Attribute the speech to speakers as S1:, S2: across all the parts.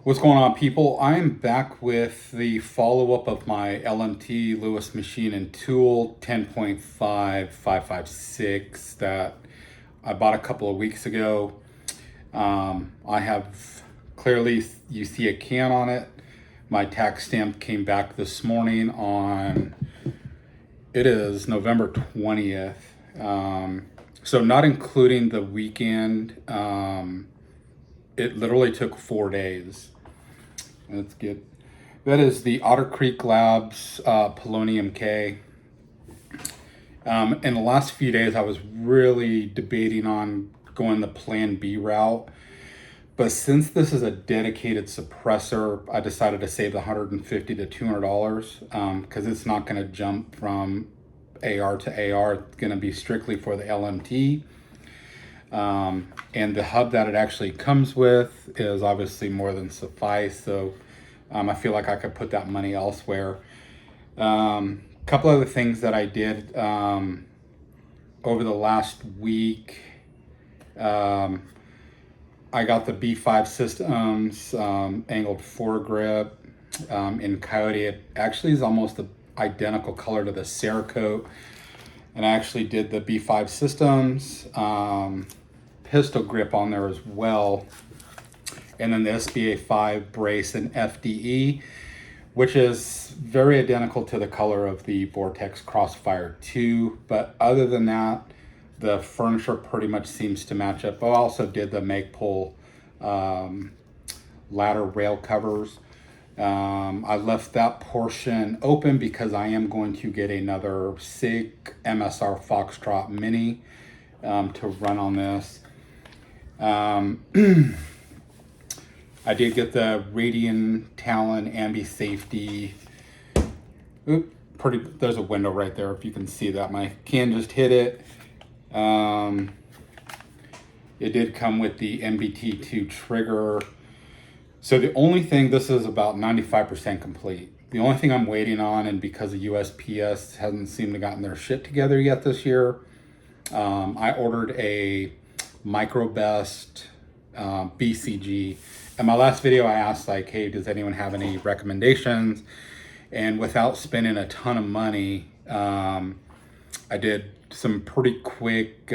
S1: What's going on, people? I am back with the follow-up of my LMT Lewis Machine and Tool 10.5556 that I bought a couple of weeks ago. I have clearly, you see a can on it. My tax stamp came back this morning on, it is November 20th. So not including the weekend, it literally took 4 days. Let's get, that is the Otter Creek Labs Polonium K. In the last few days, I was really debating on going the Plan B route. But since this is a dedicated suppressor, I decided to save the $150 to $200 because it's not going to jump from AR to AR. It's going to be strictly for the LMT. And the hub that it actually comes with is obviously more than suffice. So I feel like I could put that money elsewhere. Couple other things that I did over the last week. I got the B5 Systems angled foregrip in Coyote. It actually is almost the identical color to the Cerakote. And I actually did the B5 Systems pistol grip on there as well. And then the SBA 5 brace in FDE, which is very identical to the color of the Vortex Crossfire 2. But other than that, the furniture pretty much seems to match up. I also did the Magpul ladder rail covers. I left that portion open because I am going to get another SIG MSR Foxtrot Mini to run on this. I did get the Radian Talon Ambi Safety. Oop, there's a window right there if you can see that. My can just hit it. It did come with the MBT2 trigger. So the only thing, this is about 95% complete. The only thing I'm waiting on, and because the USPS hasn't seemed to gotten their shit together yet this year, I ordered a MicroBest BCG. In my last video, I asked like, hey, does anyone have any recommendations? And without spending a ton of money, I did some pretty quick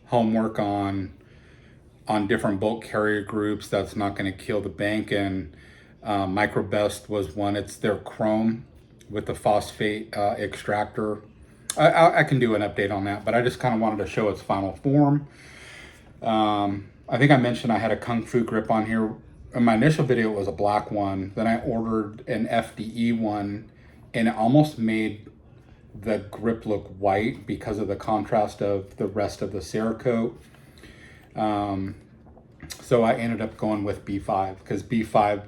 S1: homework on different bulk carrier groups that's not going to kill the bank. And MicroBest was one. It's their chrome with the phosphate extractor. I can do an update on that, but I just kind of wanted to show its final form. I think I mentioned I had a Kung Fu grip on here. In my initial video, it was a black one. Then I ordered an FDE one, and it almost made the grip look white because of the contrast of the rest of the Cerakote. So I ended up going with B5 because B5,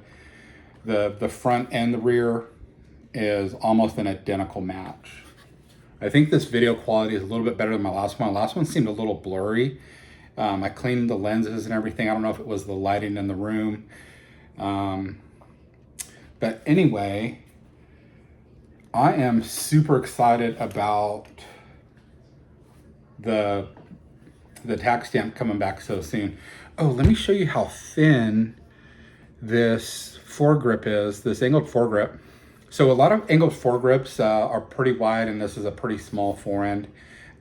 S1: the front and the rear is almost an identical match. I think this video quality is a little bit better than my last one. My last one seemed a little blurry. I cleaned the lenses and everything. I don't know if it was the lighting in the room. But anyway, I am super excited about the tax stamp coming back so soon. Oh, let me show you how thin this foregrip is, this angled foregrip. So a lot of angled foregrips are pretty wide, and this is a pretty small forend.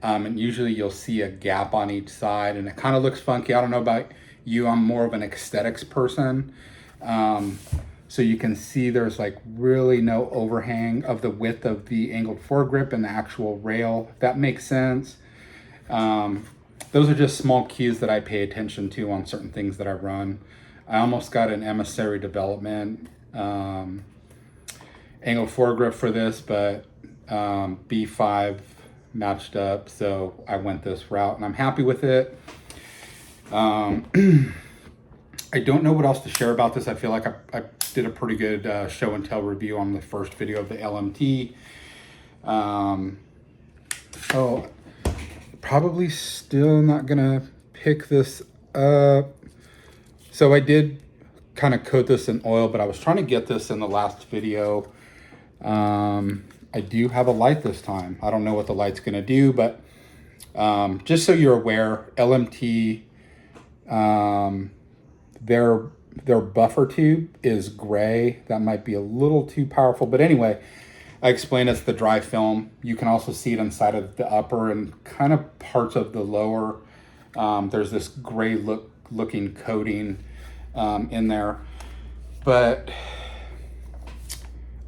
S1: And usually you'll see a gap on each side, and it kind of looks funky. I don't know about you, I'm more of an aesthetics person. So you can see there's like really no overhang of the width of the angled foregrip and the actual rail, if that makes sense. Those are just small cues that I pay attention to on certain things that I run. I almost got an emissary development angled foregrip for this, but B5 matched up, so I went this route and I'm happy with it. I don't know what else to share about this. I feel like I did a pretty good show and tell review on the first video of the LMT. Oh, probably still not gonna pick this up. So I did kind of coat this in oil, but I was trying to get this in the last video. I do have a light this time. I don't know what the light's gonna do, but just so you're aware, LMT, their their buffer tube is gray. That might be a little too powerful, but anyway, I explained it's the dry film. You can also see it inside of the upper and kind of parts of the lower. There's this gray looking coating in there, but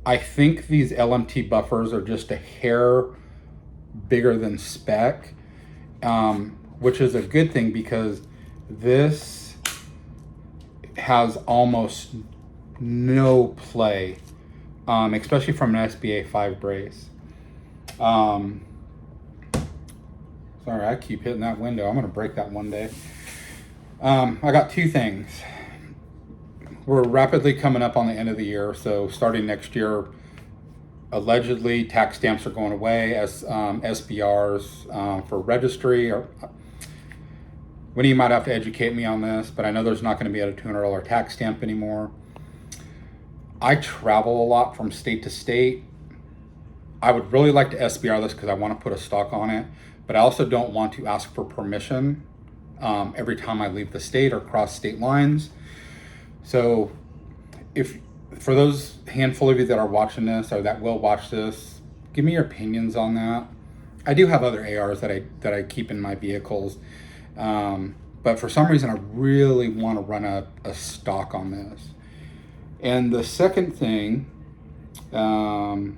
S1: I think these LMT buffers are just a hair bigger than spec, which is a good thing because this has almost no play, especially from an SBA 5 brace. Sorry, I keep hitting that window. I'm going to break that one day. I got two things. We're rapidly coming up on the end of the year, so starting next year, allegedly tax stamps are going away as SBRs for registry. Or Winnie, you might have to educate me on this, but I know there's not going to be a $200 tax stamp anymore. I travel a lot from state to state. I would really like to SBR this because I want to put a stock on it, but I also don't want to ask for permission every time I leave the state or cross state lines. So if for those handful of you that are watching this or that will watch this, give me your opinions on that. I do have other ARs that I keep in my vehicles, but for some reason I really want to run a stock on this. And the second thing, the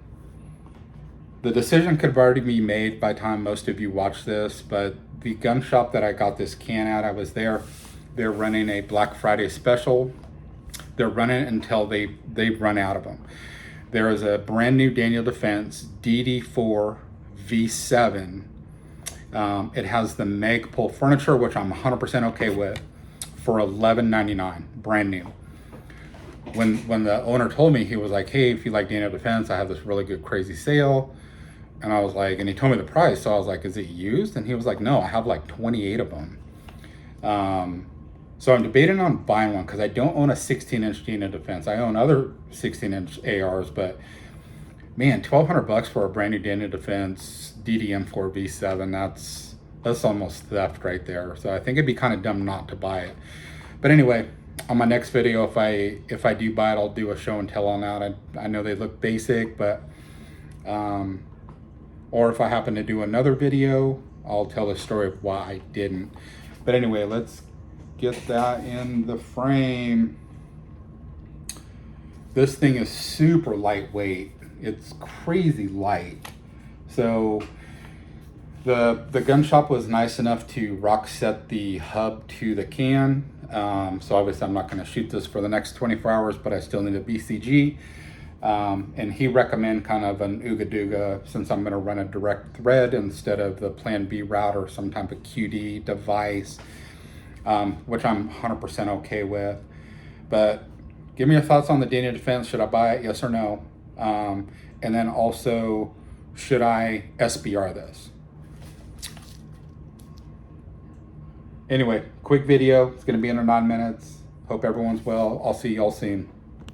S1: decision could have already be made by the time most of you watch this, but the gun shop that I got this can at, I was there. They're running a Black Friday special. They're running it until they run out of them. There is a brand new Daniel Defense DD4 V7. It has the Meg pull furniture, which I'm 100% okay with, for $11.99, brand new. When the owner told me, he was like, hey, if you like Daniel Defense, I have this really good crazy sale. And I was like, and he told me the price. So I was like, is it used? And he was like, no, I have like 28 of them. So I'm debating on buying one because I don't own a 16-inch Daniel Defense. I own other 16-inch ARs, but man, $1,200 for a brand new Daniel Defense DDM4 V7, that's almost theft right there. So I think it'd be kind of dumb not to buy it. But anyway, on my next video, if I do buy it, I'll do a show and tell on that. I know they look basic, but or if I happen to do another video, I'll tell the story of why I didn't. But anyway, let's get that in the frame. This thing is super lightweight. It's crazy light. So the gun shop was nice enough to rock set the hub to the can. So obviously I'm not going to shoot this for the next 24 hours, but I still need a BCG. And he recommended kind of an Ooga Dooga, since I'm going to run a direct thread instead of the Plan B route or some type of QD device, which I'm 100% okay with. But give me your thoughts on the Daniel Defense. Should I buy it? Yes or no? And then also, should I SBR this? Anyway, quick video. It's going to be under 9 minutes. Hope everyone's well. I'll see y'all soon.